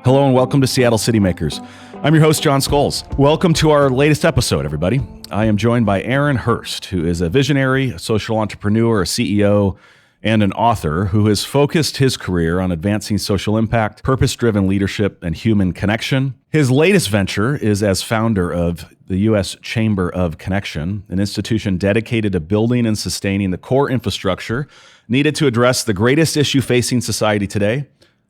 Hello and welcome to Seattle City Makers. I'm your host, Jon Scholes. Welcome to our latest episode, everybody. I am joined by Aaron Hurst, who is a visionary, a social entrepreneur, a CEO, and an author who has focused his career on advancing social impact, purpose-driven leadership, and human connection. His latest venture is as founder of the U.S. Chamber of Connection, an institution dedicated to building and sustaining the core infrastructure needed to address the greatest issue facing society today,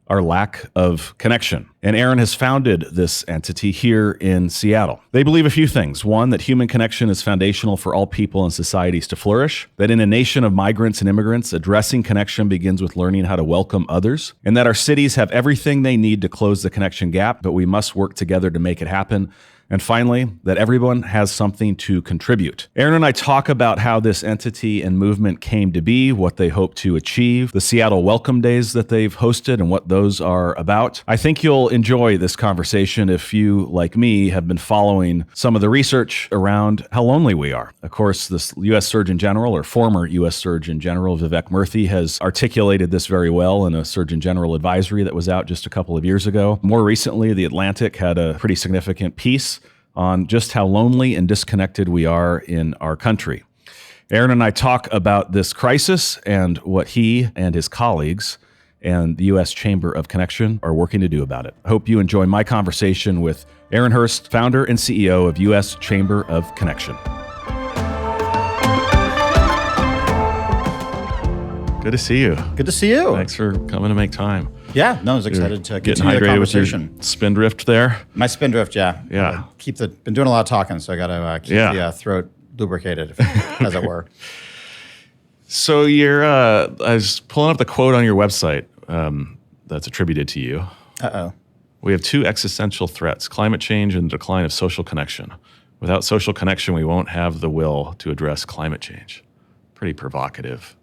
our lack of connection. And Aaron has founded this entity here in Seattle. They believe a few things. One, that human connection is foundational for all people and societies to flourish, that in a nation of migrants and immigrants, addressing connection begins with learning how to welcome others, and that our cities have everything they need to close the connection gap, but we must work together to make it happen. And finally, that everyone has something to contribute. Aaron and I talk about how this entity and movement came to be, what they hope to achieve, the Seattle Welcome Days that they've hosted and what those are about. I think you'll enjoy this conversation if you, like me, have been following some of the research around how lonely we are. Of course, this U.S. Surgeon General, or former U.S. Surgeon General Vivek Murthy, has articulated this very well in a Surgeon General advisory that was out just a couple of years ago. More recently, The Atlantic had a pretty significant piece on just how lonely and disconnected we are in our country. Aaron and I talk about this crisis and what he and his colleagues and the U.S. Chamber of Connection are working to do about it. I hope you enjoy my conversation with Aaron Hurst, founder and CEO of U.S. Chamber of Connection. Good to see you. Good to see you. Thanks for coming to make time. Yeah, no, I was excited to Getting continue the hydrated with your conversation. spindrift there. My spindrift, yeah. Yeah. Been doing a lot of talking, so I got to keep the throat lubricated, as it were. So I was pulling up the quote on your website that's attributed to you. Uh-oh. We have two existential threats, climate change and the decline of social connection. Without social connection, we won't have the will to address climate change. Pretty provocative.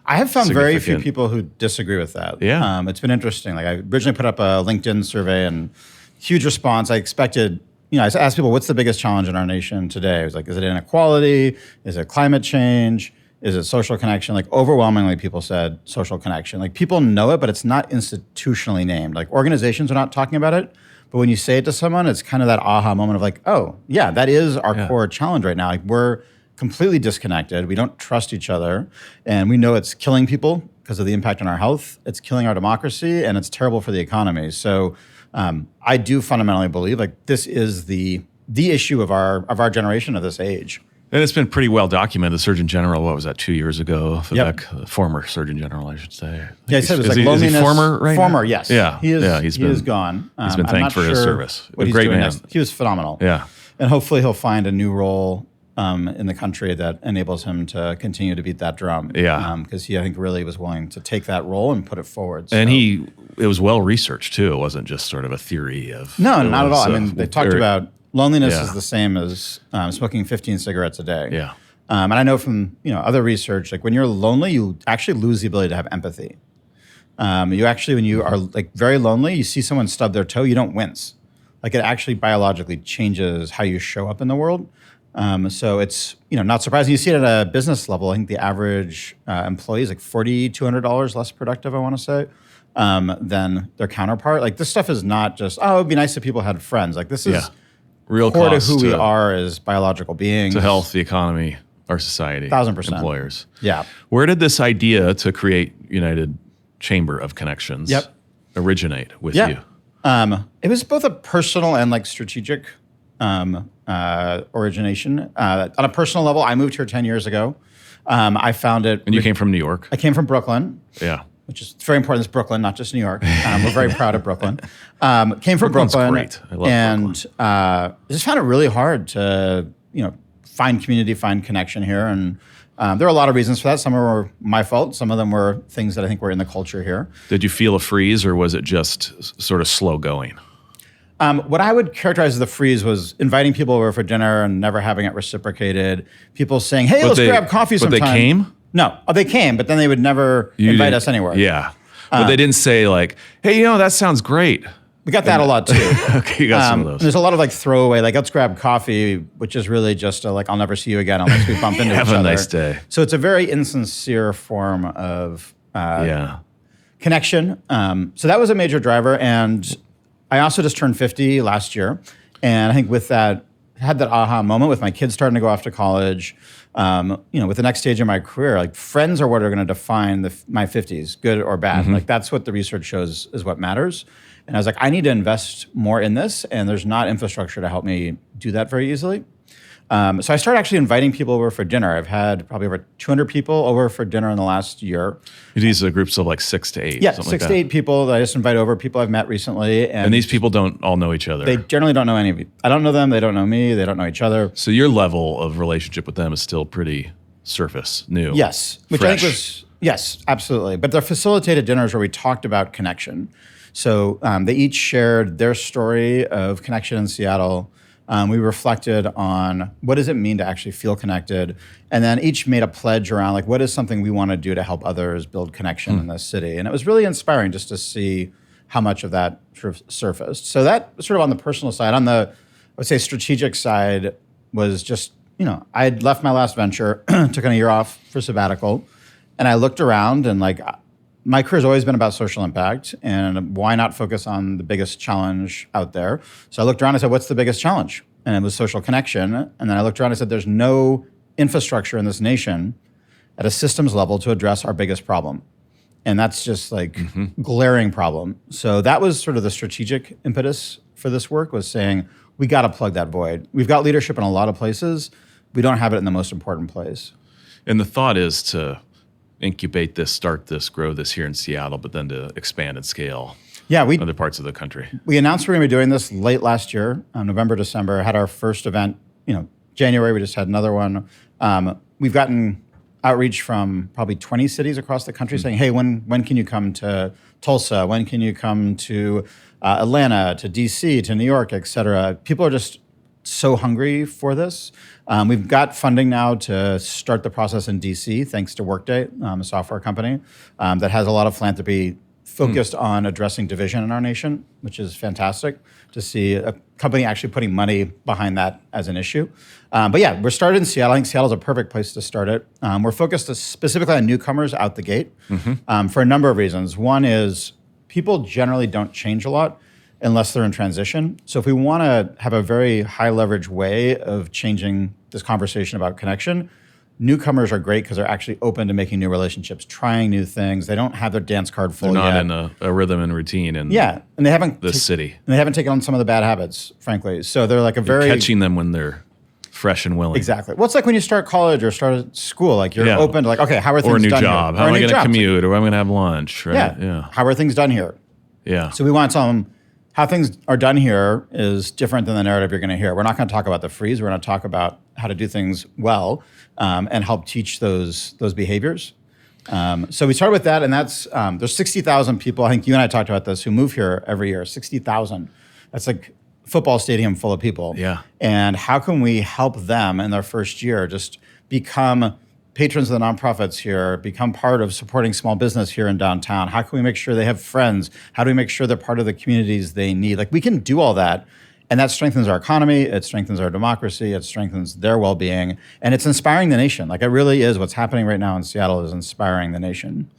I have found very few people who disagree with that. Yeah. It's been interesting. Like, I originally put up a LinkedIn survey and huge response. I expected, I asked people, what's the biggest challenge in our nation today? I was like, is it inequality? Is it climate change? Is it social connection? Like, overwhelmingly, people said social connection. Like, people know it, but it's not institutionally named. Like, organizations are not talking about it. But when you say it to someone, it's kind of that aha moment of like, oh, yeah, that is our core challenge right now. Like, we're completely disconnected. We don't trust each other. And we know it's killing people because of the impact on our health. It's killing our democracy, and it's terrible for the economy. So I do fundamentally believe like this is the issue of our generation, of this age. And it's been pretty well documented. The Surgeon General, what was that, 2 years ago? Vivek, former Surgeon General, I should say. Yeah, he said it was like loneliness. Is he former right now? Former, yes. Yeah, he is gone. He's been thanked for his service. A great man. He was phenomenal. Yeah. And hopefully he'll find a new role in the country that enables him to continue to beat that drum. Yeah. Because he, I think, really was willing to take that role and put it forward. And it was well researched too. It wasn't just sort of a theory of. No, not at all. I mean, they talked about loneliness is the same as smoking 15 cigarettes a day. Yeah. And I know from other research, like when you're lonely, you actually lose the ability to have empathy. You actually, when you are like very lonely, you see someone stub their toe, you don't wince. Like, it actually biologically changes how you show up in the world. So it's not surprising. You see it at a business level. I think the average employee is like $4,200 less productive, I want to say, than their counterpart. Like, this stuff is not just, it'd be nice if people had friends. Like, this is real core cost to who we are as biological beings. To health, the economy, our society. 1,000%. Employers. Yeah. Where did this idea to create United Chamber of Connections originate with you? It was both a personal and like strategic origination. On a personal level, I moved here 10 years ago. I found it. And you came from New York? I came from Brooklyn. Yeah. Which is very important. It's Brooklyn, not just New York. We're very proud of Brooklyn. Came from Brooklyn. Great. I love Brooklyn. I just found it really hard to, find community, find connection here. And there are a lot of reasons for that. Some were my fault. Some of them were things that I think were in the culture here. Did you feel a freeze, or was it just sort of slow going? What I would characterize as the freeze was inviting people over for dinner and never having it reciprocated. People saying, hey, let's grab coffee sometime. But they came? No. They came, but then they would never invite us anywhere. Yeah. But they didn't say like, hey, that sounds great. We got that a lot too. Okay, you got some of those. There's a lot of like throwaway, like let's grab coffee, which is really just I'll never see you again unless we bump into each other. Have a nice day. So it's a very insincere form of connection. So that was a major driver. And I also just turned 50 last year. And I think with that, had that aha moment with my kids starting to go off to college, with the next stage of my career, like friends are what are going to define my 50s, good or bad. Like that's what the research shows is what matters. And I was like, I need to invest more in this, and there's not infrastructure to help me do that very easily. So I started actually inviting people over for dinner. I've had probably over 200 people over for dinner in the last year. These are groups of like 6 to 8. Yeah, 6 to 8 people that I just invite over, people I've met recently. And these people don't all know each other. They generally don't know any of you. I don't know them, they don't know me, they don't know each other. So your level of relationship with them is still pretty surface, new. Yes, which fresh. I think was, yes, absolutely. But they're facilitated dinners where we talked about connection. So they each shared their story of connection in Seattle. We reflected on what does it mean to actually feel connected, and then each made a pledge around like what is something we want to do to help others build connection in this city. And it was really inspiring just to see how much of that sort of surfaced. So that sort of on the personal side. On the, I would say, strategic side was just, I had left my last venture, took a year off for sabbatical, and I looked around and like, my career's always been about social impact, and why not focus on the biggest challenge out there? So I looked around and said, what's the biggest challenge? And it was social connection. And then I looked around and said, there's no infrastructure in this nation at a systems level to address our biggest problem. And that's just like glaring problem. So that was sort of the strategic impetus for this work, was saying, we got to plug that void. We've got leadership in a lot of places. We don't have it in the most important place. And the thought is to incubate this, start this, grow this here in Seattle, but then to expand and scale other parts of the country. We announced we're going to be doing this late last year, November, December. Had our first event, January, we just had another one. We've gotten outreach from probably 20 cities across the country saying, hey, when can you come to Tulsa? When can you come to Atlanta, to DC, to New York, et cetera? People are just so hungry for this. We've got funding now to start the process in DC, thanks to Workday, a software company that has a lot of philanthropy focused on addressing division in our nation, which is fantastic to see a company actually putting money behind that as an issue. But yeah, we're started in Seattle. I think Seattle's a perfect place to start it. We're focused specifically on newcomers out the gate for a number of reasons. One is people generally don't change a lot unless they're in transition. So if we want to have a very high leverage way of changing this conversation about connection, newcomers are great because they're actually open to making new relationships, trying new things. They don't have their dance card full yet. They're not in a rhythm and routine in and they haven't the city. And they haven't taken on some of the bad habits, frankly. So they're like You're catching them when they're fresh and willing. Exactly. Well, it's like when you start college or start school, like you're open to like, okay, how are things done here? Or a new job. How am I going to commute? Or am I going to have lunch? Right? Yeah. How are things done here? Yeah. So we want to tell them how things are done here is different than the narrative you're going to hear. We're not going to talk about the freeze. We're going to talk about how to do things well and help teach those behaviors. So we started with that, and that's there's 60,000 people. I think you and I talked about this who move here every year. 60,000. That's like a football stadium full of people. Yeah. And how can we help them in their first year just become patrons of the nonprofits here, become part of supporting small business here in downtown? How can we make sure they have friends? How do we make sure they're part of the communities they need? Like we can do all that, and that strengthens our economy, it strengthens our democracy, it strengthens their well-being, and it's inspiring the nation. Like it really is. What's happening right now in Seattle is inspiring the nation.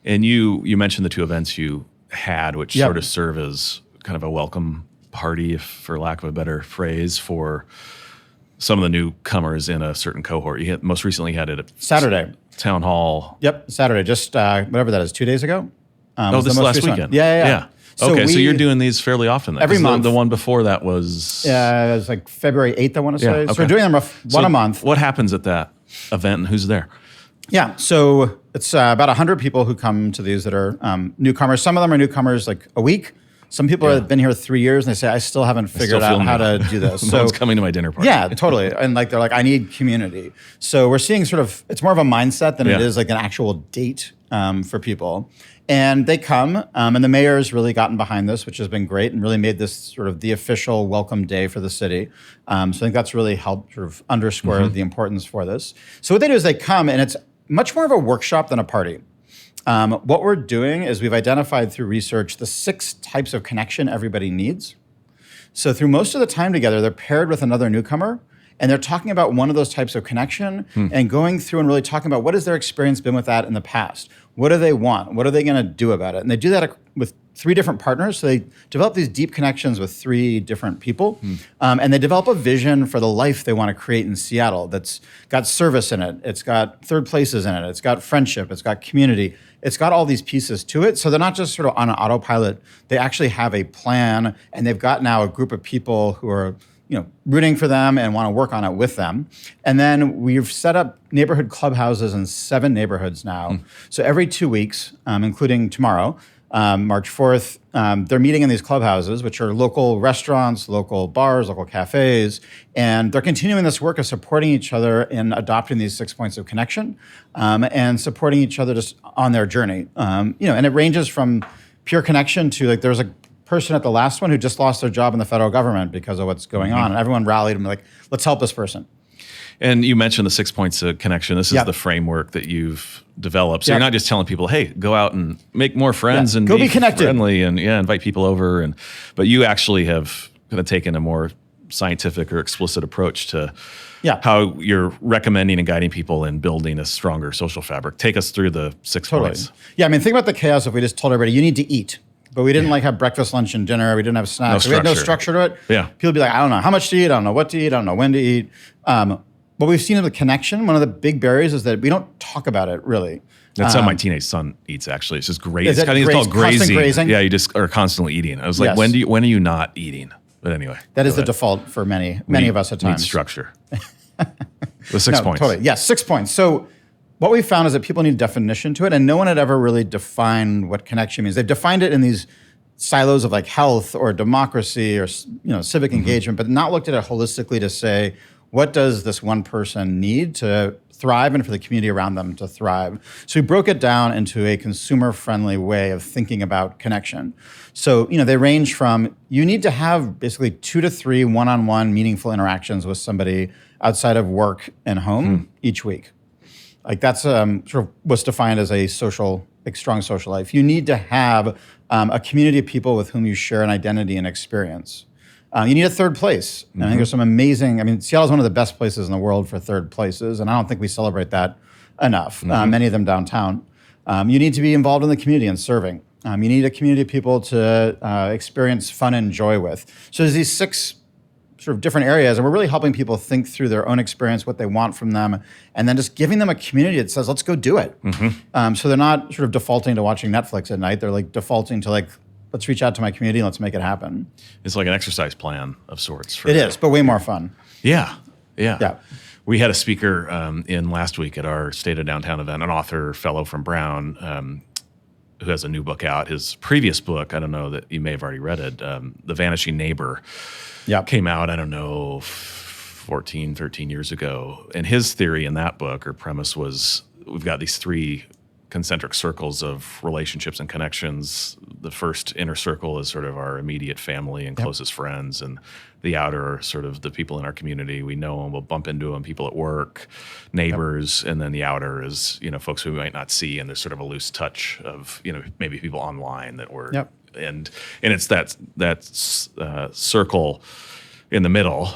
And you mentioned the two events you had, which sort of serve as kind of a welcome party, for lack of a better phrase, for some of the newcomers in a certain cohort. You most recently had it at Saturday. Town Hall. Yep, Saturday, just whatever that is, 2 days ago. This last weekend. Yeah. So you're doing these fairly often then? Every month. The one before that was... Yeah, it was like February 8th, I want to say. Okay. So we're doing them one a month. What happens at that event and who's there? Yeah, so it's about 100 people who come to these that are newcomers. Some of them are newcomers like a week. Some people have been here 3 years and they say, I still haven't figured out how to do this. So no one's coming to my dinner party. Yeah, totally. And like they're like, I need community. So we're seeing sort of, it's more of a mindset than it is like an actual date for people. And they come, and the mayor's really gotten behind this, which has been great and really made this sort of the official welcome day for the city. So I think that's really helped sort of underscore the importance for this. So what they do is they come, and it's much more of a workshop than a party. What we're doing is we've identified through research the 6 types of connection everybody needs. So through most of the time together, they're paired with another newcomer, and they're talking about one of those types of connection and going through and really talking about what has their experience been with that in the past. What do they want? What are they going to do about it? And they do that with 3 different partners. So they develop these deep connections with 3 different people. And they develop a vision for the life they want to create in Seattle that's got service in it. It's got third places in it. It's got friendship. It's got community. It's got all these pieces to it. So they're not just sort of on an autopilot. They actually have a plan, and they've got now a group of people who are rooting for them and want to work on it with them. And then we've set up neighborhood clubhouses in 7 neighborhoods now. So every 2 weeks, including tomorrow, March 4th, they're meeting in these clubhouses, which are local restaurants, local bars, local cafes, and they're continuing this work of supporting each other in adopting these 6 points of connection, and supporting each other just on their journey. And it ranges from pure connection to, like, there's a person at the last one who just lost their job in the federal government because of what's going on, and everyone rallied and like, let's help this person. And you mentioned the 6 points of connection. This is the framework that you've developed. So you're not just telling people, hey, go out and make more friends and go be connected, friendly, and invite people over. But you actually have kind of taken a more scientific or explicit approach to how you're recommending and guiding people in building a stronger social fabric. Take us through the 6 points. Yeah, I mean, think about the chaos if we just told everybody, you need to eat. But we didn't have breakfast, lunch, and dinner. We didn't have snacks. We had no structure to it. Yeah. People would be like, I don't know how much to eat. I don't know what to eat. I don't know when to eat. What we've seen in the connection, one of the big barriers is that we don't talk about it really. That's how my teenage son eats, actually. It's just grazing. I think it's called grazing. Yeah, you just are constantly eating. I was like, when are you not eating? But anyway. That is the default for many of us at times. Need structure. The 6 points. Totally. Yes, 6 points. So what we found is that people need definition to it, and no one had ever really defined what connection means. They've defined it in these silos of like health or democracy or civic engagement, but not looked at it holistically to say, what does this one person need to thrive and for the community around them to thrive? So we broke it down into a consumer-friendly way of thinking about connection. So they range from, you need to have basically 2 to 3 one-on-one meaningful interactions with somebody outside of work and home each week. Like that's sort of what's defined as a strong social life. You need to have a community of people with whom you share an identity and experience. You need a third place. And I think there's some amazing, Seattle's one of the best places in the world for third places, and I don't think we celebrate that enough, many of them downtown. You need to be involved in the community and serving. You need a community of people to experience fun and joy with. So there's these 6 sort of different areas, and we're really helping people think through their own experience, what they want from them, and then just giving them a community that says, let's go do it. So they're not sort of defaulting to watching Netflix at night. They're like defaulting to like, let's reach out to my community and let's make it happen. It's like an exercise plan of sorts. It is, but way more fun. Yeah. We had a speaker in last week at our State of Downtown event, an author, fellow from Brown, who has a new book out. His previous book, I don't know that you may have already read it, The Vanishing Neighbor, came out, I don't know, 14, 13 years ago. And his theory in that book, or premise, was we've got these 3 concentric circles of relationships and connections. The first inner circle is sort of our immediate family and closest friends, and the outer are sort of the people in our community. We know them, we'll bump into them, people at work, neighbors, and then the outer is, folks who we might not see, and there's sort of a loose touch of, maybe people online that we're, and it's that circle in the middle,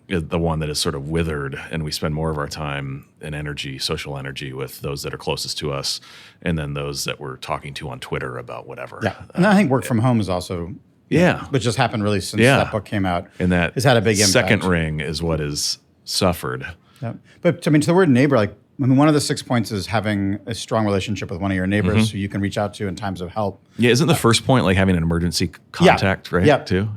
is the one that is sort of withered, and we spend more of our time and energy, social energy, with those that are closest to us, and then those that we're talking to on Twitter about whatever. And I think work from home is also, which just happened really since that book came out. And that has had a big impact. Second ring is what has suffered. But to the word neighbor, like, one of the 6 points is having a strong relationship with one of your neighbors who you can reach out to in times of help. Yeah, isn't the first point like having an emergency contact, right? Too.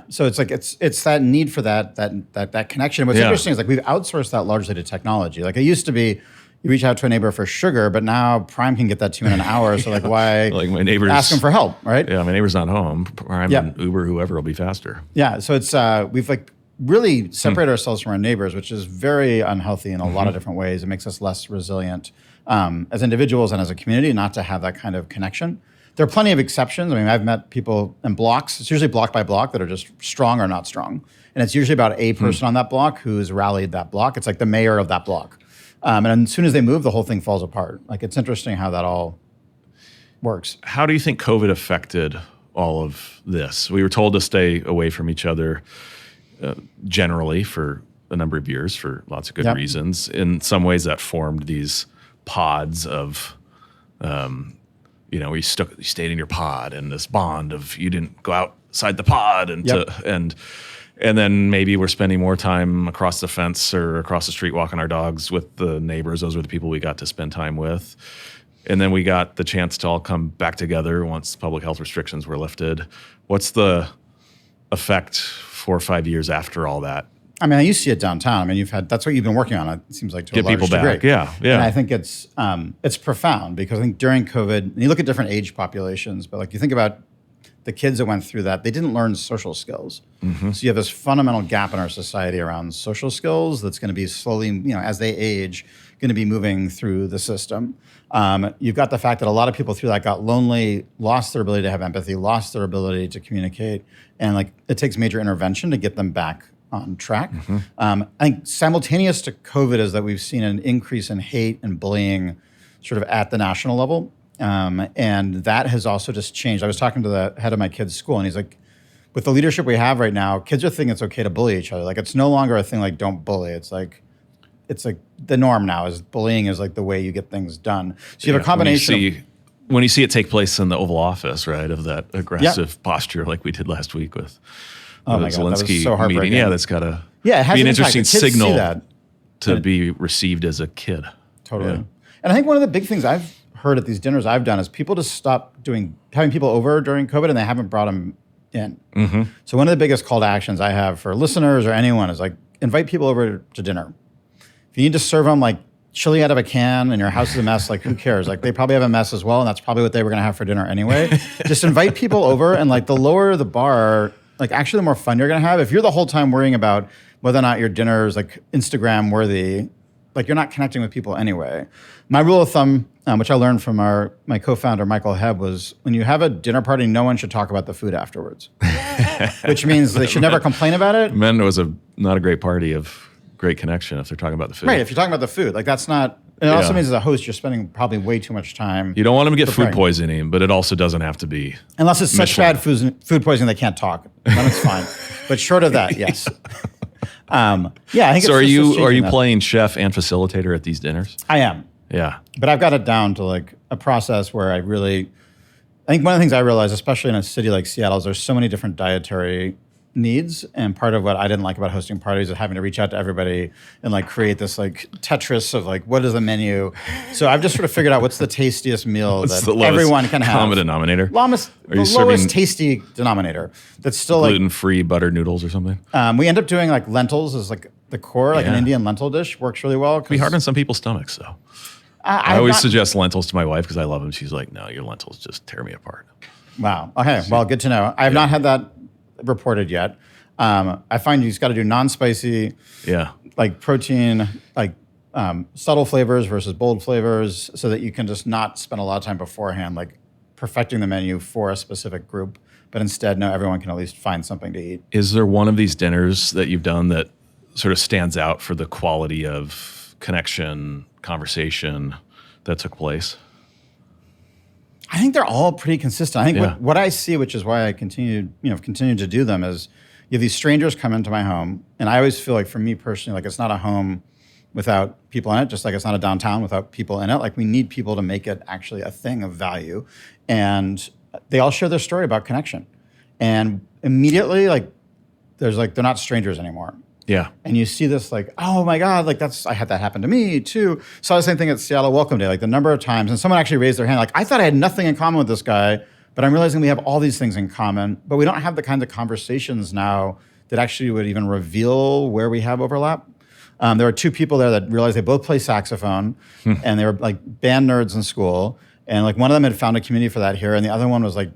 So it's like it's that need for that connection. What's interesting is like we've outsourced that largely to technology. Like it used to be, you reach out to a neighbor for sugar, but now Prime can get that to you in an hour. So like why like my neighbors ask them for help, right? Yeah, my neighbor's not home. Prime and Uber, whoever will be faster. Yeah, so it's we've like really separate ourselves from our neighbors, which is very unhealthy in a lot of different ways. It makes us less resilient as individuals and as a community not to have that kind of connection. There are plenty of exceptions. I've met people in blocks. It's usually block by block that are just strong or not strong. And it's usually about a person on that block who's rallied that block. It's like the mayor of that block. And as soon as they move, the whole thing falls apart. Like it's interesting how that all works. How do you think COVID affected all of this? We were told to stay away from each other generally for a number of years for lots of good reasons. In some ways that formed these pods of, where you stayed in your pod, and this bond of you didn't go outside the pod, and then maybe we're spending more time across the fence or across the street walking our dogs with the neighbors. Those were the people we got to spend time with. And then we got the chance to all come back together once public health restrictions were lifted. What's the effect 4 or 5 years after all that? I mean, you see it downtown. I mean, that's what you've been working on. It seems like to a large degree. Get people back. Yeah. And I think it's profound because I think during COVID, and you look at different age populations, but like you think about the kids that went through that, they didn't learn social skills. So you have this fundamental gap in our society around social skills that's going to be slowly, as they age, going to be moving through the system. You've got the fact that a lot of people through that got lonely, lost their ability to have empathy, lost their ability to communicate, and like it takes major intervention to get them back on track. I think simultaneous to COVID is that we've seen an increase in hate and bullying sort of at the national level. And that has also just changed. I was talking to the head of my kid's school, and he's like, with the leadership we have right now, kids are thinking it's okay to bully each other. Like it's no longer a thing like don't bully. It's like the norm now is bullying is like the way you get things done. So you have a combination. When you see it take place in the Oval Office, right, of that aggressive posture like we did last week with the Zelensky so meeting. Yeah, that's got to be an interesting signal to be received as a kid. Totally. Yeah. And I think one of the big things I've heard at these dinners I've done is people just stop having people over during COVID and they haven't brought them in. So one of the biggest call to actions I have for listeners or anyone is like invite people over to dinner. If you need to serve them like chili out of a can and your house is a mess, like who cares? Like they probably have a mess as well, and that's probably what they were going to have for dinner anyway. Just invite people over, and like the lower the bar, like actually the more fun you're going to have. If you're the whole time worrying about whether or not your dinner is like Instagram worthy, like you're not connecting with people anyway. My rule of thumb, which I learned from my co-founder Michael Hebb, was when you have a dinner party, no one should talk about the food afterwards, which means they should never complain about it. It was not a great party of great connection if they're talking about the food. Right, if you're talking about the food, like that's not. And it also means as a host, you're spending probably way too much time. You don't want them to get food poisoning, but it also doesn't have to be. Unless it's such bad food poisoning they can't talk, then it's fine. But short of that, yes. I think. So are you playing chef and facilitator at these dinners? I am. Yeah, but I've got it down to like a process where I think one of the things I realized, especially in a city like Seattle, is there's so many different dietary needs, and part of what I didn't like about hosting parties is having to reach out to everybody and like create this like Tetris of like what is the menu. So I've just sort of figured out what's the tastiest meal that everyone can have. Common denominator. The lowest tasty denominator. That's still gluten-free butter noodles or something. We end up doing like lentils as like the core, like an Indian lentil dish works really well. It can be hard on some people's stomachs though. I always suggest lentils to my wife because I love them. She's like, no, your lentils just tear me apart. Wow. Okay. Well, good to know. I have not had that reported yet. I find you just got to do non-spicy, like protein, like subtle flavors versus bold flavors, so that you can just not spend a lot of time beforehand, like perfecting the menu for a specific group, but instead know everyone can at least find something to eat. Is there one of these dinners that you've done that sort of stands out for the quality of connection, conversation that took place? I think they're all pretty consistent. I think what I see, which is why I continue to do them, is you have these strangers come into my home, and I always feel like for me personally, like it's not a home without people in it, just like it's not a downtown without people in it. Like we need people to make it actually a thing of value. And they all share their story about connection. And immediately, like they're not strangers anymore. Yeah. And you see this like, oh my God, like I had that happen to me too. Saw the same thing at Seattle Welcome Day, like the number of times, and someone actually raised their hand, like I thought I had nothing in common with this guy, but I'm realizing we have all these things in common, but we don't have the kinds of conversations now that actually would even reveal where we have overlap. There were two people there that realized they both play saxophone and they were like band nerds in school. And like one of them had found a community for that here, and the other one was like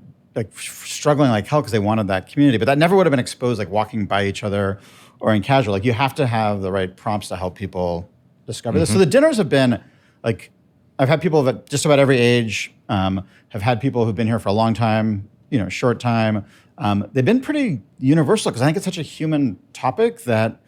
struggling like hell because they wanted that community, but that never would have been exposed like walking by each other or in casual. Like you have to have the right prompts to help people discover this. So the dinners have been like, I've had people of just about every age, have had people who've been here for a long time, short time. They've been pretty universal because I think it's such a human topic that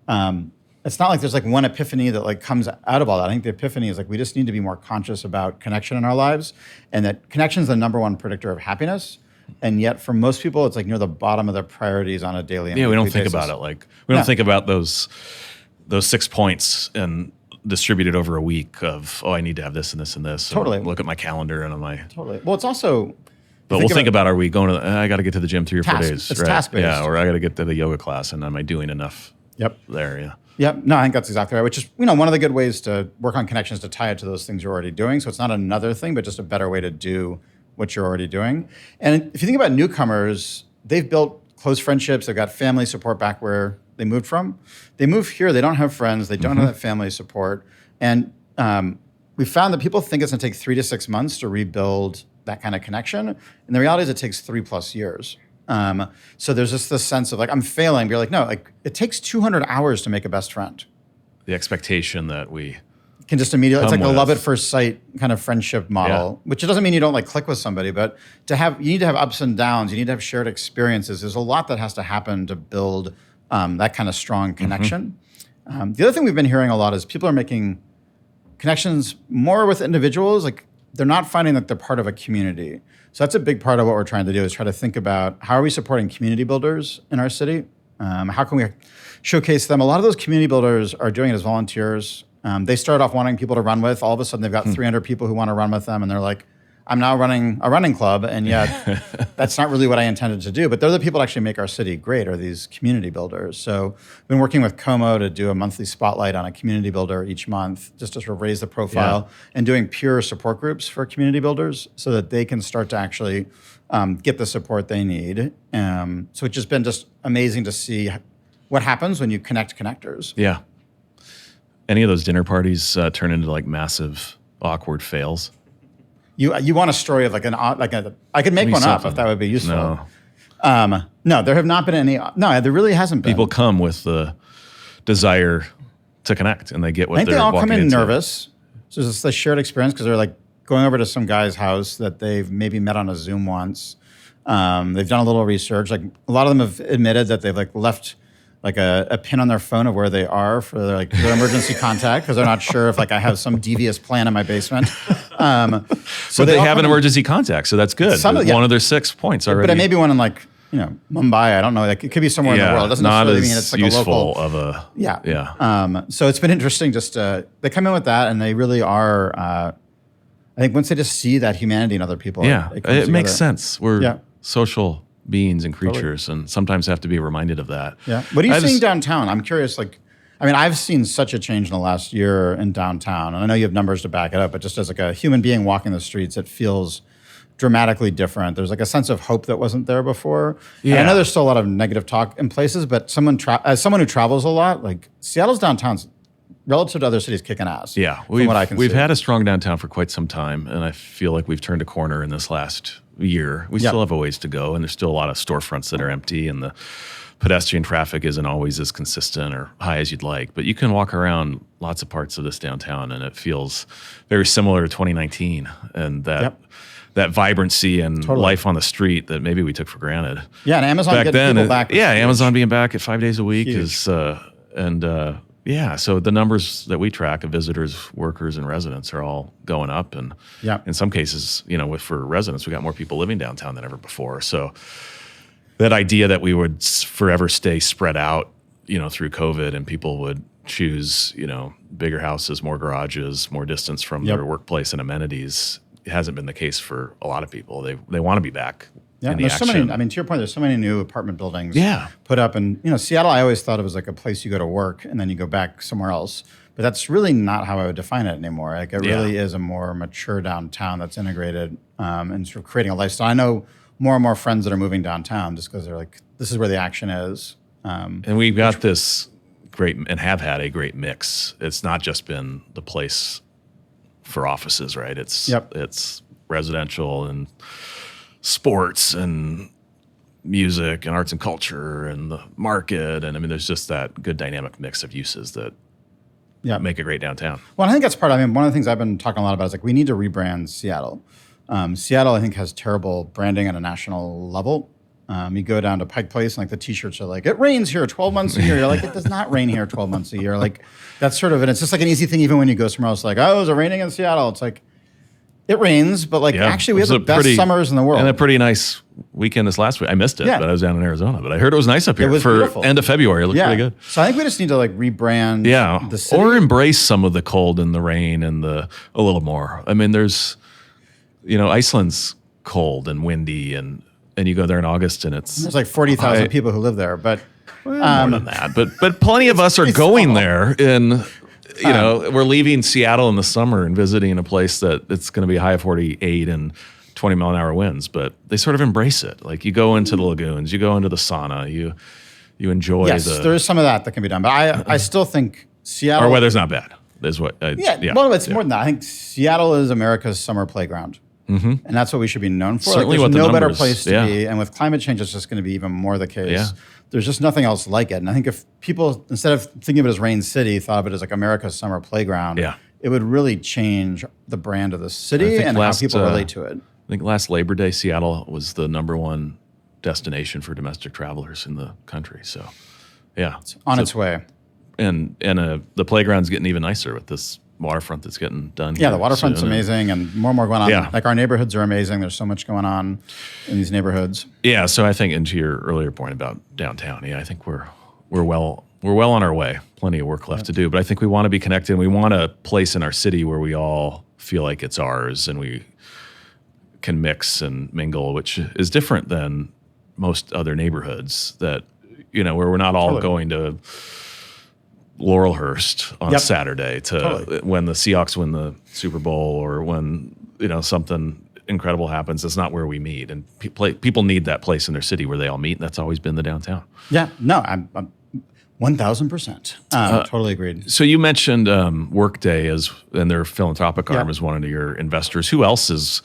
it's not like there's like one epiphany that like comes out of all that. I think the epiphany is like we just need to be more conscious about connection in our lives, and that connection is the number one predictor of happiness. And yet, for most people, it's like near the bottom of their priorities on a daily and we don't think basis. About it like we don't think about those 6 points and distributed over a week of, I need to have this and this and this. Totally. Look at my calendar and I'm like, Totally. Well, it's also, but we'll think about, are we going to, I got to get to the gym 3 or 4 days. It's task-based. Yeah, or I got to get to the yoga class, and am I doing enough there? Yeah. Yep. No, I think that's exactly right. Which is, one of the good ways to work on connections to tie it to those things you're already doing. So it's not another thing, but just a better way to do what you're already doing. And if you think about newcomers, they've built close friendships. They've got family support back where they moved from. They move here. They don't have friends. They don't have that family support. And we found that people think it's going to take 3 to 6 months to rebuild that kind of connection. And the reality is it takes 3+ years. So there's just this sense of like, I'm failing. But you're like, no, like it takes 200 hours to make a best friend. The expectation that we can just immediately, it's like a with. love at first sight kind of friendship model, which doesn't mean you don't like click with somebody, but you need to have ups and downs. You need to have shared experiences. There's a lot that has to happen to build that kind of strong connection. The other thing we've been hearing a lot is people are making connections more with individuals. Like they're not finding that they're part of a community. So that's a big part of what we're trying to do is try to think about how are we supporting community builders in our city? How can we showcase them? A lot of those community builders are doing it as volunteers. They start off wanting people to run with. All of a sudden, they've got 300 people who want to run with them, and they're like, I'm now running a running club, and yet that's not really what I intended to do. But they're the people that actually make our city great, are these community builders. So I've been working with Como to do a monthly spotlight on a community builder each month, just to sort of raise the profile, and doing peer support groups for community builders so that they can start to actually get the support they need. So it's just been just amazing to see what happens when you connect connectors. Yeah. Any of those dinner parties turn into like massive awkward fails? You want a story of I could make one up if that would be useful. No, there have not been any. No, there really hasn't been. People come with the desire to connect, and they get what I think they're they all walking come in into. nervous. So it's this shared experience because they're like going over to some guy's house that they've maybe met on a Zoom once. They've done a little research. Like a lot of them have admitted that they've like left like a pin on their phone of where they are for their emergency contact because they're not sure if like I have some devious plan in my basement. So they have an emergency contact, so that's good. One of their 6 points already. But it may be one in like Mumbai. I don't know. Like it could be somewhere in the world. It doesn't necessarily mean it's like a local. Of a So it's been interesting. Just they come in with that, and they really are. I think once they just see that humanity in other people, it makes sense. We're social beings and creatures, and sometimes have to be reminded of that. Yeah. What are you seeing downtown? I'm curious. I've seen such a change in the last year in downtown, and I know you have numbers to back it up, but just as like a human being walking the streets, it feels dramatically different. There's like a sense of hope that wasn't there before. Yeah. And I know there's still a lot of negative talk in places, but as someone who travels a lot, like Seattle's downtown's relative to other cities kicking ass. Yeah. From what I can see. We've had a strong downtown for quite some time, and I feel like we've turned a corner in this last year. We still have a ways to go, and there's still a lot of storefronts that are empty, and the pedestrian traffic isn't always as consistent or high as you'd like. But you can walk around lots of parts of this downtown, and it feels very similar to 2019, and that vibrancy and life on the street that maybe we took for granted. Yeah, and Amazon back getting then, people back. Amazon being back at 5 days a week huge. is, so the numbers that we track of visitors, workers, and residents are all going up. And in some cases, for residents, we got more people living downtown than ever before. So that idea that we would forever stay spread out, through COVID, and people would choose, bigger houses, more garages, more distance from their workplace and amenities, it hasn't been the case for a lot of people. They want to be back. Yeah, in the there's action. so many. To your point, there's so many new apartment buildings put up, and Seattle. I always thought it was like a place you go to work and then you go back somewhere else. But that's really not how I would define it anymore. Like it really is a more mature downtown that's integrated and sort of creating a lifestyle. I know more and more friends that are moving downtown just because they're like, this is where the action is. And we've got this great and have had a great mix. It's not just been the place for offices, right? It's residential and sports and music and arts and culture and the market. And there's just that good dynamic mix of uses that make a great downtown. Well, I think that's part of one of the things I've been talking a lot about is like we need to rebrand Seattle. Seattle, I think, has terrible branding at a national level. You go down to Pike Place and like the t-shirts are like, it rains here 12 months a year. You're like, it does not rain here 12 months a year. Like that's sort of, and it's just like an easy thing even when you go somewhere else like, oh, is it raining in Seattle? It's like, It rains, but actually we have the best summers in the world. And a pretty nice weekend this last week. I missed it, but I was down in Arizona. But I heard it was nice up here for beautiful. End of February. It looked pretty good. So I think we just need to rebrand the city. Or embrace some of the cold and the rain and a little more. I mean, there's, Iceland's cold and windy and you go there in August and there's 40,000 people who live there, but more than that. But plenty of us are going there in. We're leaving Seattle in the summer and visiting a place that it's going to be a high of 48 and 20-mile-an-hour winds, but they sort of embrace it. You go into the lagoons, you go into the sauna, you enjoy there is some of that can be done. But I still think Seattle... Our weather's not bad, is what... Well, it's more than that. I think Seattle is America's summer playground. And that's what we should be known for. Certainly there's no better place to be. And with climate change, it's just going to be even more the case. Yeah. There's just nothing else like it. And I think if people, instead of thinking of it as Rain City, thought of it as America's summer playground, it would really change the brand of the city and how people relate to it. I think last Labor Day, Seattle was the #1 destination for domestic travelers in the country. So, it's on its way. And the playground's getting even nicer with this waterfront that's getting done. Yeah, the waterfront's amazing, and more going on. Yeah. Our neighborhoods are amazing. There's so much going on in these neighborhoods. Yeah, so I think, and to your earlier point about downtown, I think we're well on our way. Plenty of work left to do, but I think we want to be connected. And we want a place in our city where we all feel like it's ours, and we can mix and mingle, which is different than most other neighborhoods that where we're not all going to Laurelhurst on Saturday when the Seahawks win the Super Bowl or when something incredible happens. That's not where we meet, and people need that place in their city where they all meet. And that's always been the downtown. Yeah, no, I'm 1,000%. Totally agreed. So you mentioned Workday and their philanthropic arm as one of your investors. Who else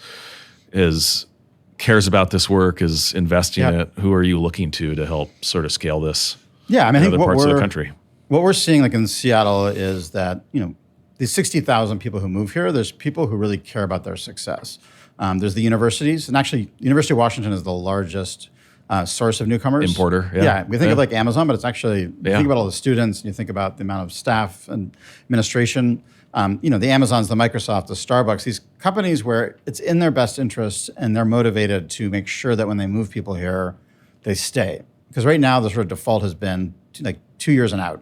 cares about this work, is investing in it? Who are you looking to help sort of scale this? Yeah, I mean, I think other parts of the country. What we're seeing in Seattle is that, these 60,000 people who move here, there's people who really care about their success. There's the universities, and actually University of Washington is the largest source of newcomers. Importer, we think of Amazon, but it's actually, you think about all the students, and you think about the amount of staff and administration. The Amazons, the Microsoft, the Starbucks, these companies where it's in their best interest and they're motivated to make sure that when they move people here, they stay. Because right now the sort of default has been 2 years and out.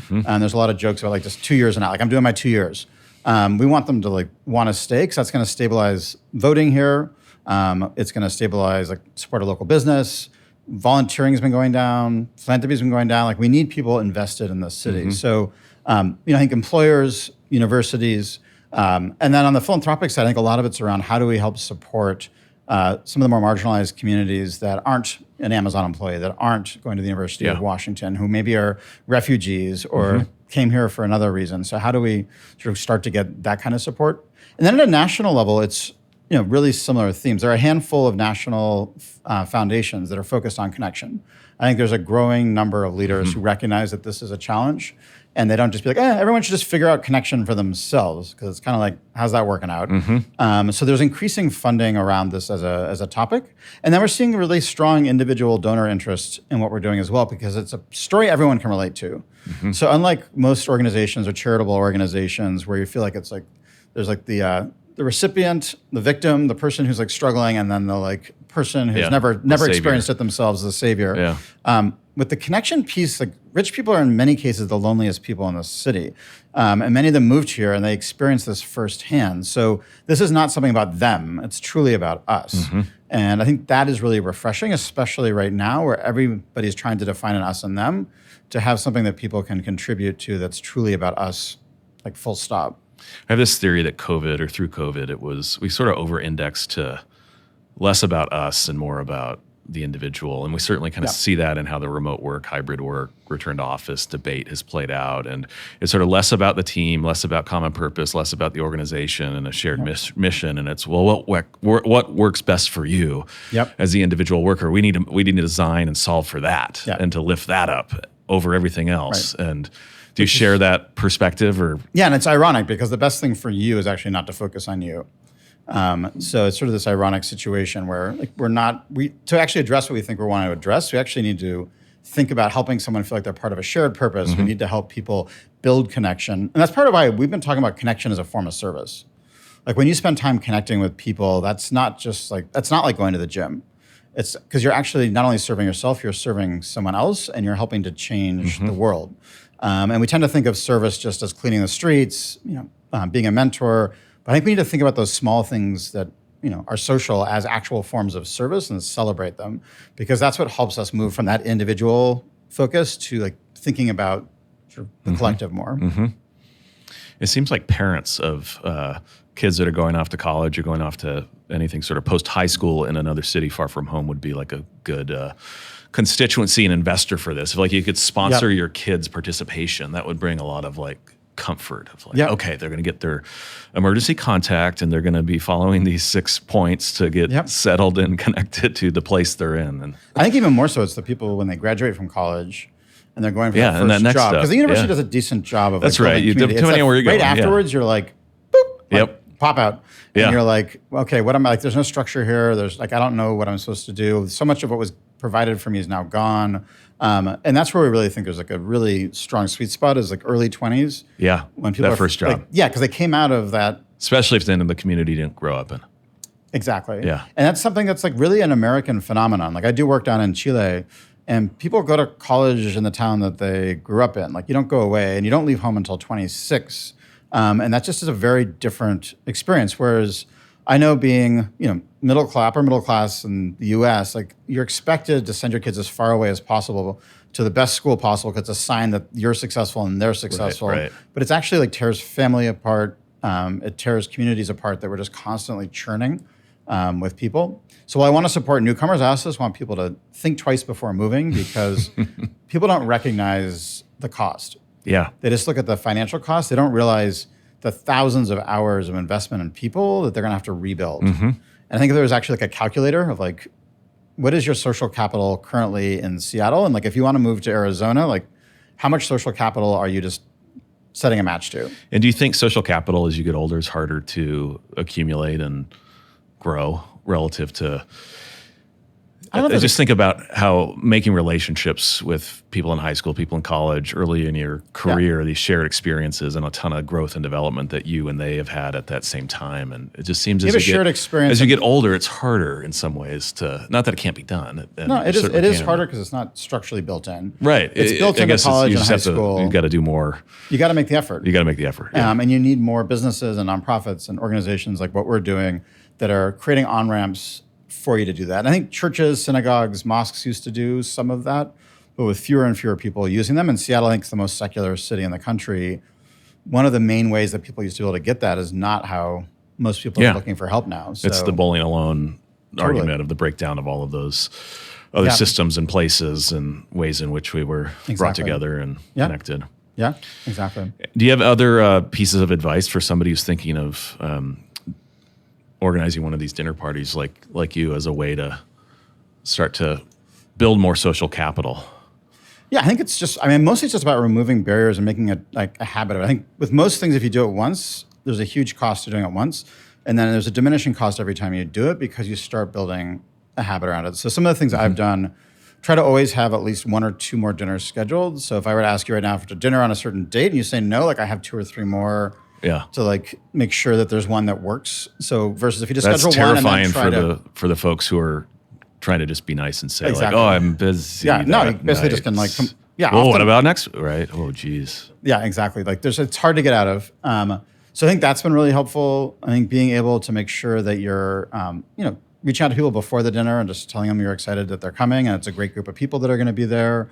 And there's a lot of jokes about just 2 years and out. I'm doing my 2 years. We want them to want to stay because that's going to stabilize voting here. It's going to stabilize support of local business. Volunteering has been going down. Philanthropy has been going down. We need people invested in the city. So I think employers, universities, and then on the philanthropic side, I think a lot of it's around how do we help support some of the more marginalized communities that aren't an Amazon employee, that aren't going to the University of Washington, who maybe are refugees or came here for another reason. So how do we sort of start to get that kind of support? And then at a national level, it's really similar themes. There are a handful of national foundations that are focused on connection. I think there's a growing number of leaders who recognize that this is a challenge, and they don't just be everyone should just figure out connection for themselves, because it's kind of how's that working out? So there's increasing funding around this as a topic. And then we're seeing really strong individual donor interest in what we're doing as well, because it's a story everyone can relate to. So unlike most organizations or charitable organizations where you feel it's there's the recipient, the victim, the person who's struggling, and then the person who's never experienced it themselves, the savior. With the connection piece, rich people are in many cases the loneliest people in the city. And many of them moved here and they experienced this firsthand. So this is not something about them, it's truly about us. And I think that is really refreshing, especially right now where everybody's trying to define an us and them, to have something that people can contribute to that's truly about us, full stop. I have this theory that through COVID, we sort of over-indexed to less about us and more about the individual. And we certainly kind of see that in how the remote work, hybrid work, return to office debate has played out. And it's sort of less about the team, less about common purpose, less about the organization and a shared mission. And it's, what works best for you as the individual worker? We need to design and solve for that and to lift that up over everything else. And do you share that perspective? Or and it's ironic because the best thing for you is actually not to focus on you. So it's sort of this ironic situation where to actually address what we think we're wanting to address, we actually need to think about helping someone feel like they're part of a shared purpose. We need to help people build connection. And that's part of why we've been talking about connection as a form of service. like when you spend time connecting with people, that's not like going to the gym. It's because you're actually not only serving yourself, you're serving someone else, and you're helping to change the world. And we tend to think of service just as cleaning the streets, being a mentor. But I think we need to think about those small things that are social as actual forms of service and celebrate them, because that's what helps us move from that individual focus to like thinking about sort of the collective more. It seems like parents of kids that are going off to college or going off to anything sort of post-high school in another city far from home would be like a good constituency and investor for this. If like you could sponsor your kids' participation, that would bring a lot of like comfort of like, okay, they're going to get their emergency contact and they're going to be following these 6 points to get settled and connected to the place they're in. And I think even more so, it's the people when they graduate from college and they're going for their and that first next job. Stuff. Because the university does a decent job of that's like, right. Depending on where you're going. Right afterwards, you're like, boop, like, pop out. And you're like, okay, what am I like? There's no structure here. There's like, I don't know what I'm supposed to do. So much of what was provided for me is now gone. And that's where we really think there's like a really strong sweet spot is like early 20s. Yeah, when people that first job. Like, because they came out of that. Especially if then in the community didn't grow up in. Exactly. Yeah. And that's something that's like really an American phenomenon. Like I do work down in Chile, and people go to college in the town that they grew up in. Like you don't go away and you don't leave home until 26. And that just is a very different experience. Whereas I know being, middle class in the US, like you're expected to send your kids as far away as possible to the best school possible because it's a sign that you're successful and they're successful. Right. But it's actually like tears family apart. It tears communities apart that we're just constantly churning with people. So while I want to support newcomers, I also just want people to think twice before moving because people don't recognize the cost. Yeah. They just look at the financial cost. They don't realize the thousands of hours of investment in people that they're going to have to rebuild. And I think there was actually like a calculator of like, what is your social capital currently in Seattle? And like, if you want to move to Arizona, like how much social capital are you just setting a match to? And do you think social capital as you get older is harder to accumulate and grow relative to... I just think about how making relationships with people in high school, people in college, early in your career, these shared experiences and a ton of growth and development that you and they have had at that same time. And it just seems as you get older, it's harder in some ways to, not that it can't be done. No, it is harder because it's not structurally built in. Right. It's built into college and high school. You've got to do more. You got to make the effort. Yeah. And you need more businesses and nonprofits and organizations like what we're doing that are creating on-ramps for you to do that. And I think churches, synagogues, mosques used to do some of that, but with fewer and fewer people using them. And Seattle, I think, is the most secular city in the country. One of the main ways that people used to be able to get that is not how most people are looking for help now. So, it's the bowling alone argument of the breakdown of all of those other systems and places and ways in which we were brought together and connected. Yeah, exactly. Do you have other pieces of advice for somebody who's thinking of organizing one of these dinner parties like you as a way to start to build more social capital? Yeah, I think it's just, mostly it's just about removing barriers and making it like a habit of it. I think with most things, if you do it once, there's a huge cost to doing it once. And then there's a diminishing cost every time you do it because you start building a habit around it. So some of the things I've done, try to always have at least 1 or 2 more dinners scheduled. So if I were to ask you right now for dinner on a certain date and you say no, like I have 2 or 3 more to like make sure that there's one that works. So versus if you just schedule one and then try for the folks who are trying to just be nice and say like, oh, I'm busy. Yeah, no, you basically just can like, what about next? Right. Oh, geez. Yeah, exactly. Like it's hard to get out of. So I think that's been really helpful. I think being able to make sure that you're, reaching out to people before the dinner and just telling them you're excited that they're coming and it's a great group of people that are going to be there.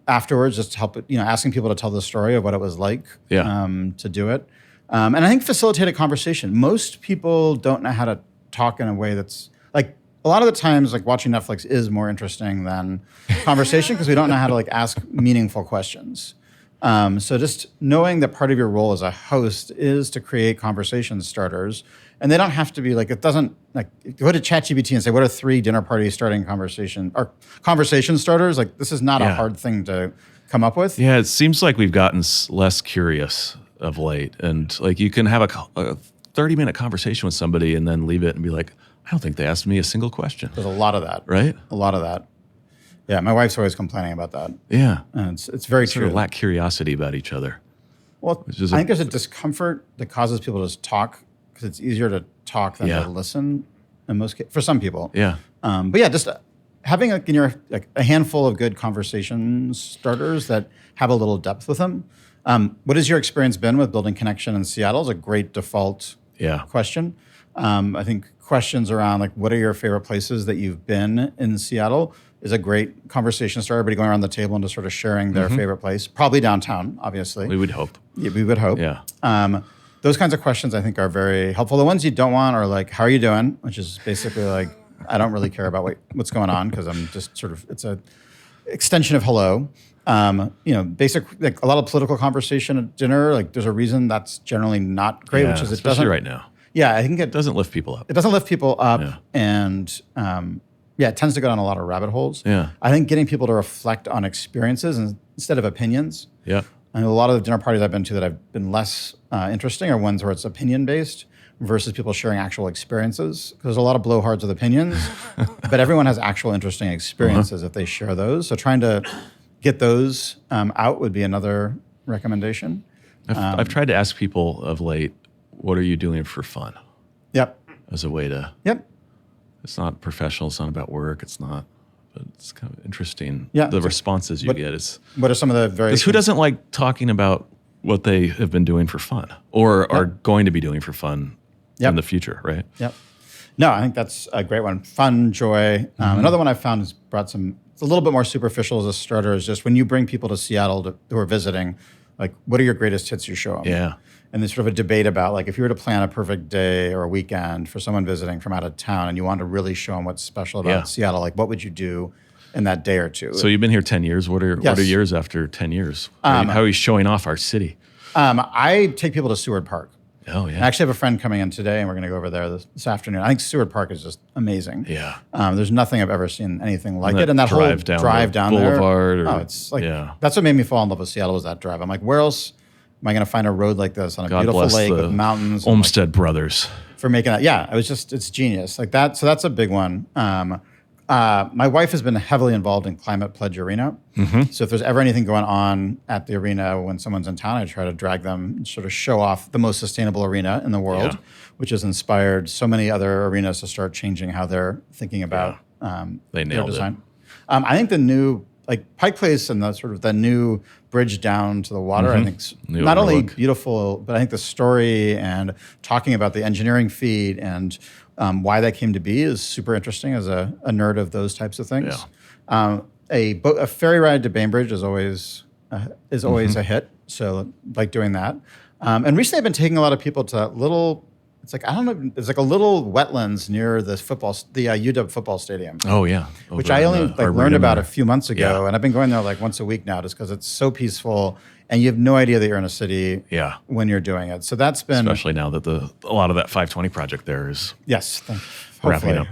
Afterwards, just to help, asking people to tell the story of what it was like to do it. And I think facilitate a conversation. Most people don't know how to talk in a way that's like, a lot of the times, like watching Netflix is more interesting than conversation because we don't know how to like ask meaningful questions. So just knowing that part of your role as a host is to create conversation starters. And they don't have to be like, it doesn't like, go to ChatGPT and say, what are 3 dinner party starting conversation or conversation starters? Like, this is not a hard thing to come up with. Yeah, it seems like we've gotten less curious of late. And like, you can have a 30-minute conversation with somebody and then leave it and be like, I don't think they asked me a single question. There's a lot of that. Right? A lot of that. Yeah, my wife's always complaining about that. Yeah. And it's very true. Sort of lack curiosity about each other. Well, I think there's a discomfort that causes people to just talk because it's easier to talk than Yeah. to listen in most cases, for some people. Yeah. But yeah, just having in your a handful of good conversation starters that have a little depth with them. What has your experience been with building connection in Seattle? Is a great default question. I think questions around like what are your favorite places that you've been in Seattle is a great conversation starter. Everybody going around the table and just sort of sharing their favorite place, probably downtown, obviously. We would hope. Yeah, we would hope. Yeah. Those kinds of questions I think are very helpful. The ones you don't want are like, how are you doing? Which is basically like, I don't really care about what's going on because I'm just sort of, it's a extension of hello. Basic, like a lot of political conversation at dinner, like there's a reason that's generally not great, which is it especially doesn't. right now. Yeah, I think It doesn't lift people up. it doesn't lift people up, and it tends to go down a lot of rabbit holes. Yeah. I think getting people to reflect on experiences instead of opinions. Yeah. And a lot of the dinner parties I've been to that have been less interesting are ones where it's opinion based versus people sharing actual experiences. Because there's a lot of blowhards with opinions, but everyone has actual interesting experiences if they share those. So trying to get those out would be another recommendation. I've tried to ask people of late, what are you doing for fun? Yep. As a way to, Yep. it's not professional, it's not about work, it's not, but it's kind of interesting. Yeah. The responses you get is, What are some of the very... because who doesn't like talking about what they have been doing for fun or are going to be doing for fun in the future, right? Yep. No, I think that's a great one. Fun, joy. Another one I've found has brought some, it's a little bit more superficial as a starter, is just when you bring people to Seattle who are visiting, like, what are your greatest hits you show them? Yeah. And there's sort of a debate about, like, if you were to plan a perfect day or a weekend for someone visiting from out of town and you wanted to really show them what's special about Seattle, like, what would you do in that day or two? So you've been here 10 years. What are yours after 10 years? How are you showing off our city? I take people to Seward Park. Oh, yeah. I actually have a friend coming in today, and we're going to go over there this afternoon. I think Seward Park is just amazing. Yeah. There's nothing I've ever seen anything like And it. And that whole drive down there. Boulevard. It's like, that's what made me fall in love with Seattle, was that drive. I'm like, where else am I going to find a road like this on a beautiful lake with mountains? Olmsted Brothers. For making that. Yeah, it's genius. Like that. So that's a big one. My wife has been heavily involved in Climate Pledge Arena. So if there's ever anything going on at the arena when someone's in town, I try to drag them and sort of show off the most sustainable arena in the world, which has inspired so many other arenas to start changing how they're thinking about They their nailed design. I think the new, like Pike Place and the new bridge down to the water, I think not only beautiful, but I think the story and talking about the engineering feat and why that came to be is super interesting as a nerd of those types of things. A ferry ride to Bainbridge is always a hit. So like doing that. And recently I've been taking a lot of people to that little, it's like, I don't know, it's like a little wetlands near the UW football stadium. Oh, yeah. Which I only learned about a few months ago. And I've been going there like once a week now just because it's so peaceful. And you have no idea that you're in a city when you're doing it. So that's been... Especially now that a lot of that 520 project there is wrapping up.